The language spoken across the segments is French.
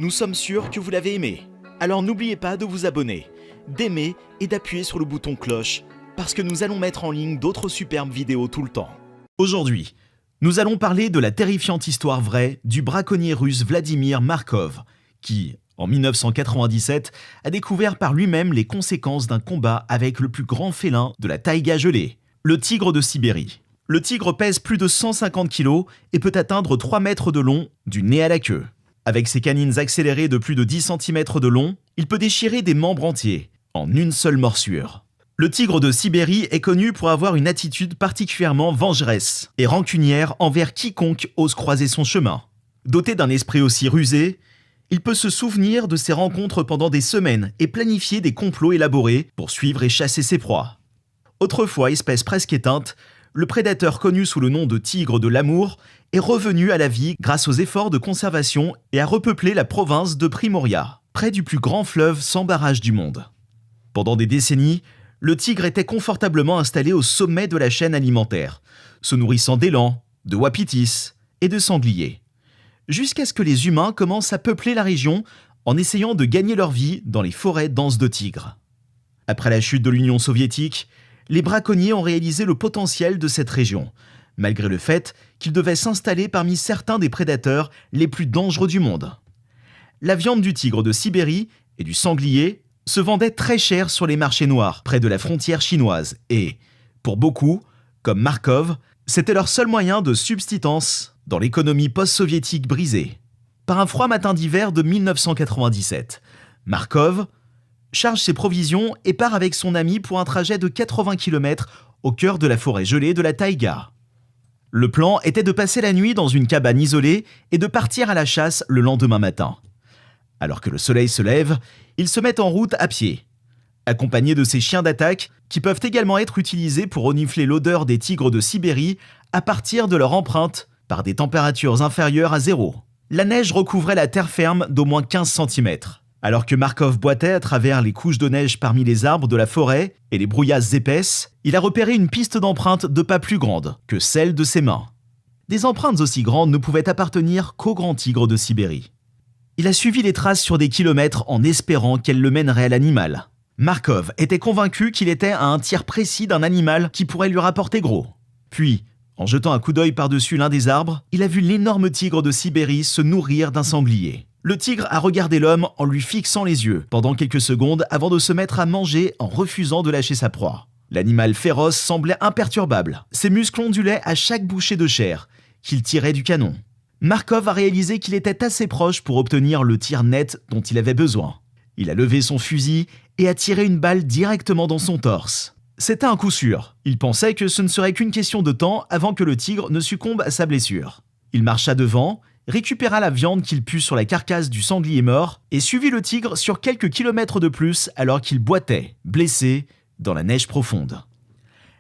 Nous sommes sûrs que vous l'avez aimé. Alors n'oubliez pas de vous abonner, d'aimer et d'appuyer sur le bouton cloche parce que nous allons mettre en ligne d'autres superbes vidéos tout le temps. Aujourd'hui, nous allons parler de la terrifiante histoire vraie du braconnier russe Vladimir Markov qui, en 1997, a découvert par lui-même les conséquences d'un combat avec le plus grand félin de la taïga gelée, le tigre de Sibérie. Le tigre pèse plus de 150 kg et peut atteindre 3 mètres de long du nez à la queue. Avec ses canines accélérées de plus de 10 cm de long, il peut déchirer des membres entiers en une seule morsure. Le tigre de Sibérie est connu pour avoir une attitude particulièrement vengeresse et rancunière envers quiconque ose croiser son chemin. Doté d'un esprit aussi rusé, il peut se souvenir de ses rencontres pendant des semaines et planifier des complots élaborés pour suivre et chasser ses proies. Autrefois espèce presque éteinte, le prédateur connu sous le nom de tigre de l'amour est revenu à la vie grâce aux efforts de conservation et a repeuplé la province de Primoria, près du plus grand fleuve sans barrage du monde. Pendant des décennies, le tigre était confortablement installé au sommet de la chaîne alimentaire, se nourrissant d'élan, de wapitis et de sangliers. Jusqu'à ce que les humains commencent à peupler la région en essayant de gagner leur vie dans les forêts denses de tigres. Après la chute de l'Union soviétique, les braconniers ont réalisé le potentiel de cette région, malgré le fait qu'ils devaient s'installer parmi certains des prédateurs les plus dangereux du monde. La viande du tigre de Sibérie et du sanglier se vendait très cher sur les marchés noirs près de la frontière chinoise et, pour beaucoup, comme Markov, c'était leur seul moyen de subsistance dans l'économie post-soviétique brisée. Par un froid matin d'hiver de 1997, Markov charge ses provisions et part avec son ami pour un trajet de 80 km au cœur de la forêt gelée de la taïga. Le plan était de passer la nuit dans une cabane isolée et de partir à la chasse le lendemain matin. Alors que le soleil se lève, ils se mettent en route à pied, accompagnés de ces chiens d'attaque qui peuvent également être utilisés pour renifler l'odeur des tigres de Sibérie à partir de leur empreinte par des températures inférieures à zéro. La neige recouvrait la terre ferme d'au moins 15 cm. Alors que Markov boitait à travers les couches de neige parmi les arbres de la forêt et les brouillasses épaisses, il a repéré une piste d'empreintes de pas plus grande que celle de ses mains. Des empreintes aussi grandes ne pouvaient appartenir qu'au grand tigre de Sibérie. Il a suivi les traces sur des kilomètres en espérant qu'elles le mèneraient à l'animal. Markov était convaincu qu'il était à un tiers précis d'un animal qui pourrait lui rapporter gros. Puis, en jetant un coup d'œil par-dessus l'un des arbres, il a vu l'énorme tigre de Sibérie se nourrir d'un sanglier. Le tigre a regardé l'homme en lui fixant les yeux pendant quelques secondes avant de se mettre à manger en refusant de lâcher sa proie. L'animal féroce semblait imperturbable. Ses muscles ondulaient à chaque bouchée de chair qu'il tirait du canon. Markov a réalisé qu'il était assez proche pour obtenir le tir net dont il avait besoin. Il a levé son fusil et a tiré une balle directement dans son torse. C'était un coup sûr. Il pensait que ce ne serait qu'une question de temps avant que le tigre ne succombe à sa blessure. Il marcha devant, récupéra la viande qu'il put sur la carcasse du sanglier mort et suivit le tigre sur quelques kilomètres de plus alors qu'il boitait, blessé, dans la neige profonde.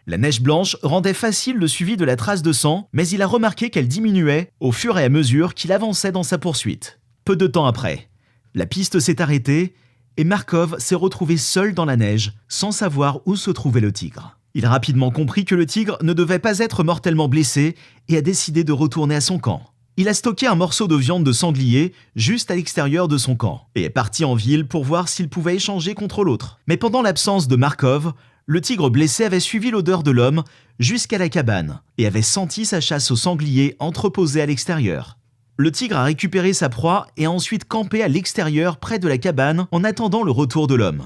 La neige blanche rendait facile le suivi de la trace de sang, mais il a remarqué qu'elle diminuait au fur et à mesure qu'il avançait dans sa poursuite. Peu de temps après, la piste s'est arrêtée et Markov s'est retrouvé seul dans la neige, sans savoir où se trouvait le tigre. Il a rapidement compris que le tigre ne devait pas être mortellement blessé et a décidé de retourner à son camp. Il a stocké un morceau de viande de sanglier juste à l'extérieur de son camp et est parti en ville pour voir s'il pouvait échanger contre l'autre. Mais pendant l'absence de Markov, le tigre blessé avait suivi l'odeur de l'homme jusqu'à la cabane et avait senti sa chasse au sanglier entreposée à l'extérieur. Le tigre a récupéré sa proie et a ensuite campé à l'extérieur près de la cabane en attendant le retour de l'homme.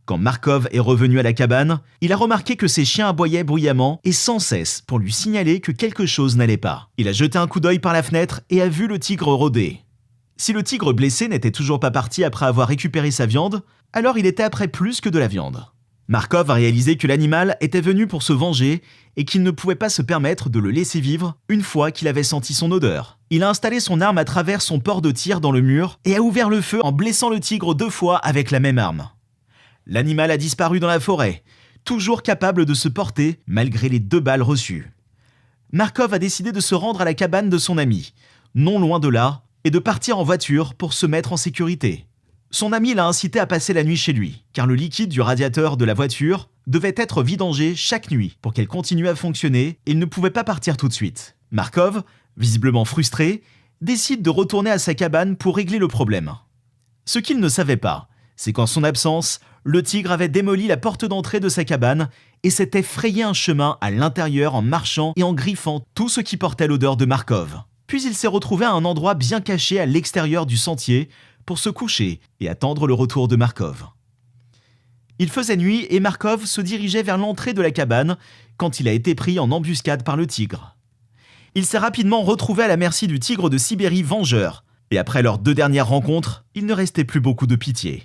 Quand Markov est revenu à la cabane, il a remarqué que ses chiens aboyaient bruyamment et sans cesse pour lui signaler que quelque chose n'allait pas. Il a jeté un coup d'œil par la fenêtre et a vu le tigre rôder. Si le tigre blessé n'était toujours pas parti après avoir récupéré sa viande, alors il était après plus que de la viande. Markov a réalisé que l'animal était venu pour se venger et qu'il ne pouvait pas se permettre de le laisser vivre une fois qu'il avait senti son odeur. Il a installé son arme à travers son port de tir dans le mur et a ouvert le feu en blessant le tigre 2 fois avec la même arme. L'animal a disparu dans la forêt, toujours capable de se porter malgré les 2 balles reçues. Markov a décidé de se rendre à la cabane de son ami, non loin de là, et de partir en voiture pour se mettre en sécurité. Son ami l'a incité à passer la nuit chez lui, car le liquide du radiateur de la voiture devait être vidangé chaque nuit pour qu'elle continue à fonctionner et il ne pouvait pas partir tout de suite. Markov, visiblement frustré, décide de retourner à sa cabane pour régler le problème. Ce qu'il ne savait pas, c'est qu'en son absence, le tigre avait démoli la porte d'entrée de sa cabane et s'était frayé un chemin à l'intérieur en marchant et en griffant tout ce qui portait l'odeur de Markov. Puis il s'est retrouvé à un endroit bien caché à l'extérieur du sentier pour se coucher et attendre le retour de Markov. Il faisait nuit et Markov se dirigeait vers l'entrée de la cabane quand il a été pris en embuscade par le tigre. Il s'est rapidement retrouvé à la merci du tigre de Sibérie vengeur, et après leurs 2 dernières rencontres, il ne restait plus beaucoup de pitié.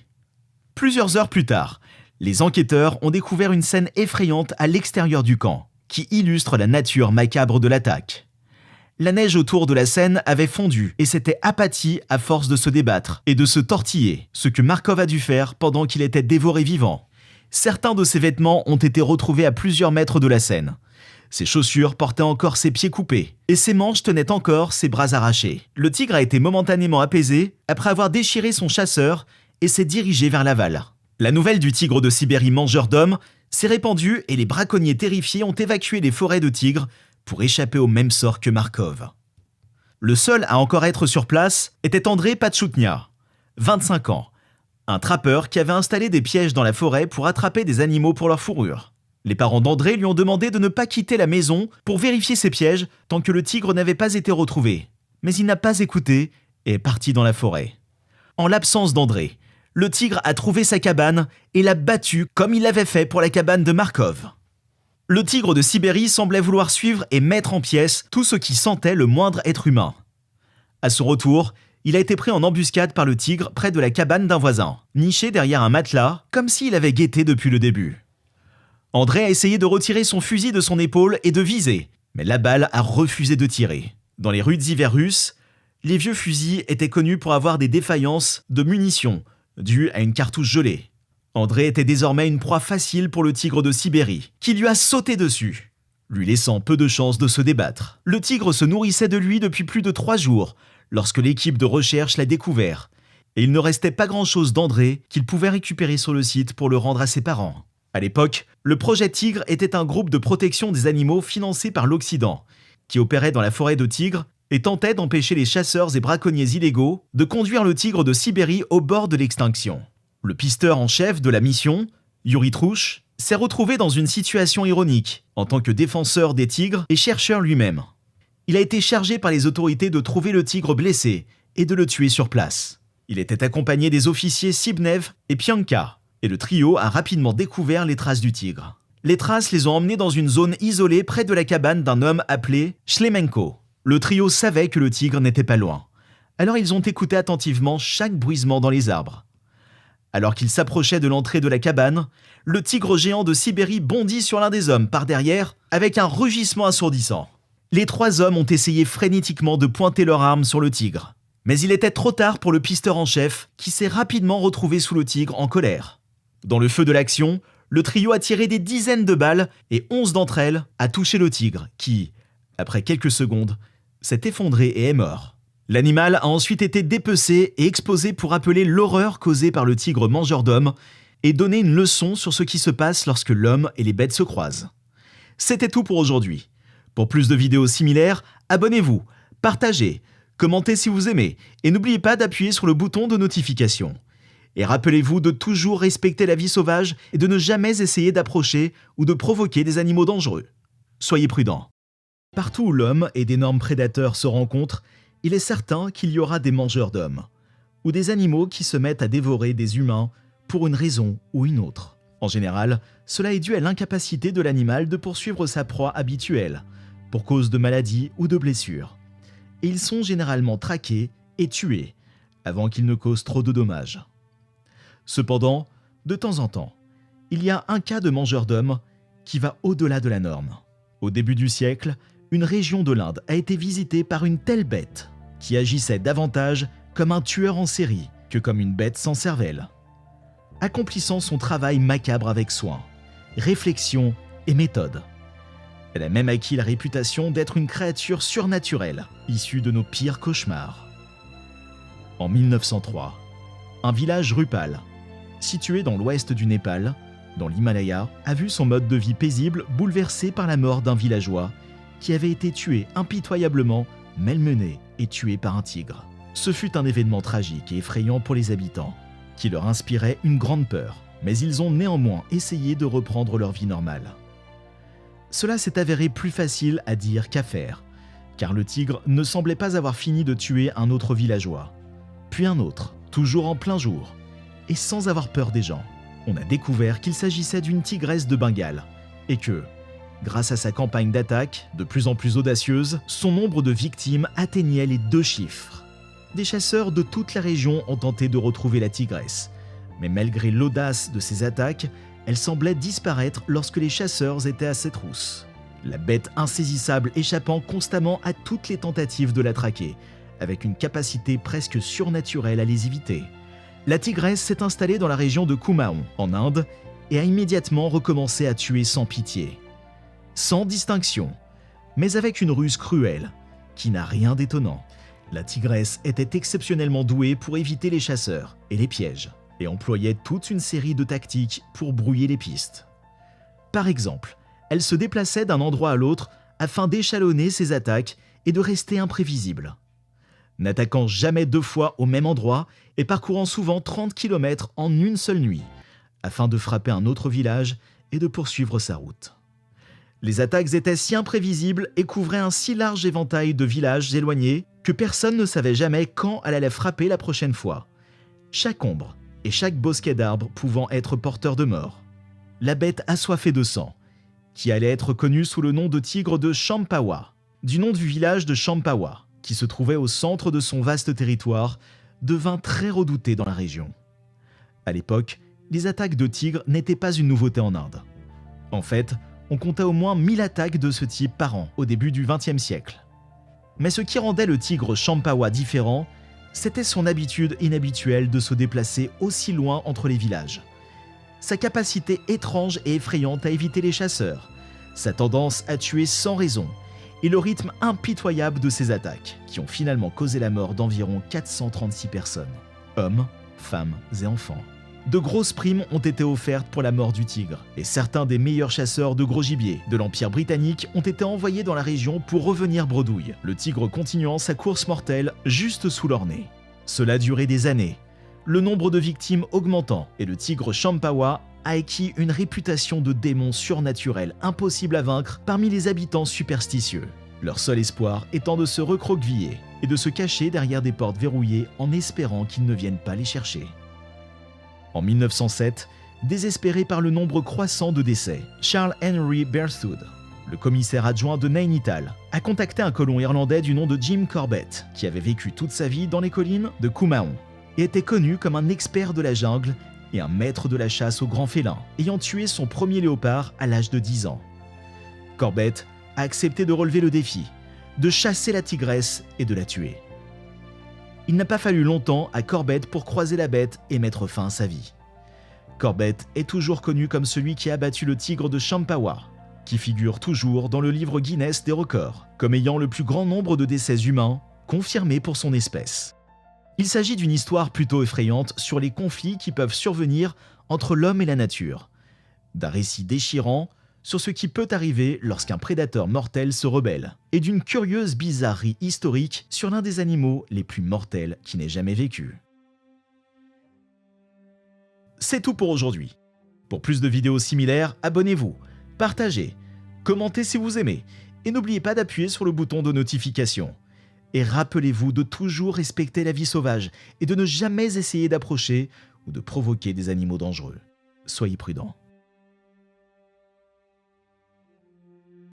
Plusieurs heures plus tard, les enquêteurs ont découvert une scène effrayante à l'extérieur du camp, qui illustre la nature macabre de l'attaque. La neige autour de la scène avait fondu et s'était aplatie à force de se débattre et de se tortiller, ce que Markov a dû faire pendant qu'il était dévoré vivant. Certains de ses vêtements ont été retrouvés à plusieurs mètres de la scène. Ses chaussures portaient encore ses pieds coupés et ses manches tenaient encore ses bras arrachés. Le tigre a été momentanément apaisé après avoir déchiré son chasseur et s'est dirigé vers l'aval. La nouvelle du tigre de Sibérie mangeur d'hommes s'est répandue et les braconniers terrifiés ont évacué les forêts de tigres pour échapper au même sort que Markov. Le seul à encore être sur place était André Pachutnia, 25 ans, un trappeur qui avait installé des pièges dans la forêt pour attraper des animaux pour leur fourrure. Les parents d'André lui ont demandé de ne pas quitter la maison pour vérifier ces pièges tant que le tigre n'avait pas été retrouvé. Mais il n'a pas écouté et est parti dans la forêt. En l'absence d'André, le tigre a trouvé sa cabane et l'a battue comme il l'avait fait pour la cabane de Markov. Le tigre de Sibérie semblait vouloir suivre et mettre en pièces tout ce qui sentait le moindre être humain. À son retour, il a été pris en embuscade par le tigre près de la cabane d'un voisin, niché derrière un matelas, comme s'il avait guetté depuis le début. André a essayé de retirer son fusil de son épaule et de viser, mais la balle a refusé de tirer. Dans les Rudes russes, les vieux fusils étaient connus pour avoir des défaillances de munitions, dues à une cartouche gelée. André était désormais une proie facile pour le tigre de Sibérie, qui lui a sauté dessus, lui laissant peu de chances de se débattre. Le tigre se nourrissait de lui depuis plus de 3 jours, lorsque l'équipe de recherche l'a découvert, et il ne restait pas grand-chose d'André qu'il pouvait récupérer sur le site pour le rendre à ses parents. À l'époque, le projet Tigre était un groupe de protection des animaux financé par l'Occident, qui opérait dans la forêt de Tigre et tentait d'empêcher les chasseurs et braconniers illégaux de conduire le tigre de Sibérie au bord de l'extinction. Le pisteur en chef de la mission, Yuri Trouche, s'est retrouvé dans une situation ironique, en tant que défenseur des tigres et chercheur lui-même. Il a été chargé par les autorités de trouver le tigre blessé et de le tuer sur place. Il était accompagné des officiers Sibnev et Pianka, et le trio a rapidement découvert les traces du tigre. Les traces les ont emmenés dans une zone isolée près de la cabane d'un homme appelé Shlemenko. Le trio savait que le tigre n'était pas loin, alors ils ont écouté attentivement chaque bruissement dans les arbres. Alors qu'ils s'approchaient de l'entrée de la cabane, le tigre géant de Sibérie bondit sur l'un des hommes par derrière avec un rugissement assourdissant. Les 3 hommes ont essayé frénétiquement de pointer leurs armes sur le tigre. Mais il était trop tard pour le pisteur en chef qui s'est rapidement retrouvé sous le tigre en colère. Dans le feu de l'action, le trio a tiré des dizaines de balles et 11 d'entre elles a touché le tigre qui, après quelques secondes, s'est effondré et est mort. L'animal a ensuite été dépecé et exposé pour rappeler l'horreur causée par le tigre mangeur d'hommes et donner une leçon sur ce qui se passe lorsque l'homme et les bêtes se croisent. C'était tout pour aujourd'hui. Pour plus de vidéos similaires, abonnez-vous, partagez, commentez si vous aimez et n'oubliez pas d'appuyer sur le bouton de notification. Et rappelez-vous de toujours respecter la vie sauvage et de ne jamais essayer d'approcher ou de provoquer des animaux dangereux. Soyez prudents. Partout où l'homme et d'énormes prédateurs se rencontrent, il est certain qu'il y aura des mangeurs d'hommes, ou des animaux qui se mettent à dévorer des humains pour une raison ou une autre. En général, cela est dû à l'incapacité de l'animal de poursuivre sa proie habituelle, pour cause de maladies ou de blessures. Et ils sont généralement traqués et tués, avant qu'ils ne causent trop de dommages. Cependant, de temps en temps, il y a un cas de mangeur d'hommes qui va au-delà de la norme. Au début du siècle, une région de l'Inde a été visitée par une telle bête qui agissait davantage comme un tueur en série que comme une bête sans cervelle. Accomplissant son travail macabre avec soin, réflexion et méthode. Elle a même acquis la réputation d'être une créature surnaturelle, issue de nos pires cauchemars. En 1903, un village Rupal, situé dans l'ouest du Népal, dans l'Himalaya, a vu son mode de vie paisible bouleversé par la mort d'un villageois qui avait été tué impitoyablement, malmené et tué par un tigre. Ce fut un événement tragique et effrayant pour les habitants, qui leur inspirait une grande peur, mais ils ont néanmoins essayé de reprendre leur vie normale. Cela s'est avéré plus facile à dire qu'à faire, car le tigre ne semblait pas avoir fini de tuer un autre villageois. Puis un autre, toujours en plein jour, et sans avoir peur des gens. On a découvert qu'il s'agissait d'une tigresse de Bengale, et que, grâce à sa campagne d'attaque, de plus en plus audacieuse, son nombre de victimes atteignait les 2 chiffres. Des chasseurs de toute la région ont tenté de retrouver la tigresse, mais malgré l'audace de ses attaques, elle semblait disparaître lorsque les chasseurs étaient à ses trousses. La bête insaisissable échappant constamment à toutes les tentatives de la traquer, avec une capacité presque surnaturelle à les éviter. La tigresse s'est installée dans la région de Kumaon, en Inde, et a immédiatement recommencé à tuer sans pitié. Sans distinction, mais avec une ruse cruelle, qui n'a rien d'étonnant. La tigresse était exceptionnellement douée pour éviter les chasseurs et les pièges, et employait toute une série de tactiques pour brouiller les pistes. Par exemple, elle se déplaçait d'un endroit à l'autre afin d'échelonner ses attaques et de rester imprévisible. N'attaquant jamais 2 fois au même endroit et parcourant souvent 30 km en une seule nuit, afin de frapper un autre village et de poursuivre sa route. Les attaques étaient si imprévisibles et couvraient un si large éventail de villages éloignés que personne ne savait jamais quand elle allait frapper la prochaine fois. Chaque ombre et chaque bosquet d'arbres pouvant être porteur de mort. La bête assoiffée de sang, qui allait être connue sous le nom de tigre de Champawa, du nom du village de Champawa, qui se trouvait au centre de son vaste territoire, devint très redoutée dans la région. À l'époque, les attaques de tigres n'étaient pas une nouveauté en Inde. En fait, on comptait au moins 1000 attaques de ce type par an au début du XXe siècle. Mais ce qui rendait le tigre Champawa différent, c'était son habitude inhabituelle de se déplacer aussi loin entre les villages. Sa capacité étrange et effrayante à éviter les chasseurs, sa tendance à tuer sans raison, et le rythme impitoyable de ses attaques, qui ont finalement causé la mort d'environ 436 personnes, hommes, femmes et enfants. De grosses primes ont été offertes pour la mort du tigre, et certains des meilleurs chasseurs de gros gibier de l'Empire britannique ont été envoyés dans la région pour revenir bredouille, le tigre continuant sa course mortelle juste sous leur nez. Cela a duré des années, le nombre de victimes augmentant, et le tigre Champawa a acquis une réputation de démon surnaturel impossible à vaincre parmi les habitants superstitieux, leur seul espoir étant de se recroqueviller et de se cacher derrière des portes verrouillées en espérant qu'ils ne viennent pas les chercher. En 1907, désespéré par le nombre croissant de décès, Charles Henry Beresford, le commissaire adjoint de Nainital, a contacté un colon irlandais du nom de Jim Corbett, qui avait vécu toute sa vie dans les collines de Kumaon et était connu comme un expert de la jungle et un maître de la chasse aux grands félins, ayant tué son premier léopard à l'âge de 10 ans. Corbett a accepté de relever le défi, de chasser la tigresse et de la tuer. Il n'a pas fallu longtemps à Corbett pour croiser la bête et mettre fin à sa vie. Corbett est toujours connu comme celui qui a abattu le tigre de Champawa, qui figure toujours dans le livre Guinness des records, comme ayant le plus grand nombre de décès humains confirmés pour son espèce. Il s'agit d'une histoire plutôt effrayante sur les conflits qui peuvent survenir entre l'homme et la nature, d'un récit déchirant sur ce qui peut arriver lorsqu'un prédateur mortel se rebelle, et d'une curieuse bizarrerie historique sur l'un des animaux les plus mortels qui n'ait jamais vécu. C'est tout pour aujourd'hui. Pour plus de vidéos similaires, abonnez-vous, partagez, commentez si vous aimez, et n'oubliez pas d'appuyer sur le bouton de notification. Et rappelez-vous de toujours respecter la vie sauvage et de ne jamais essayer d'approcher ou de provoquer des animaux dangereux. Soyez prudents.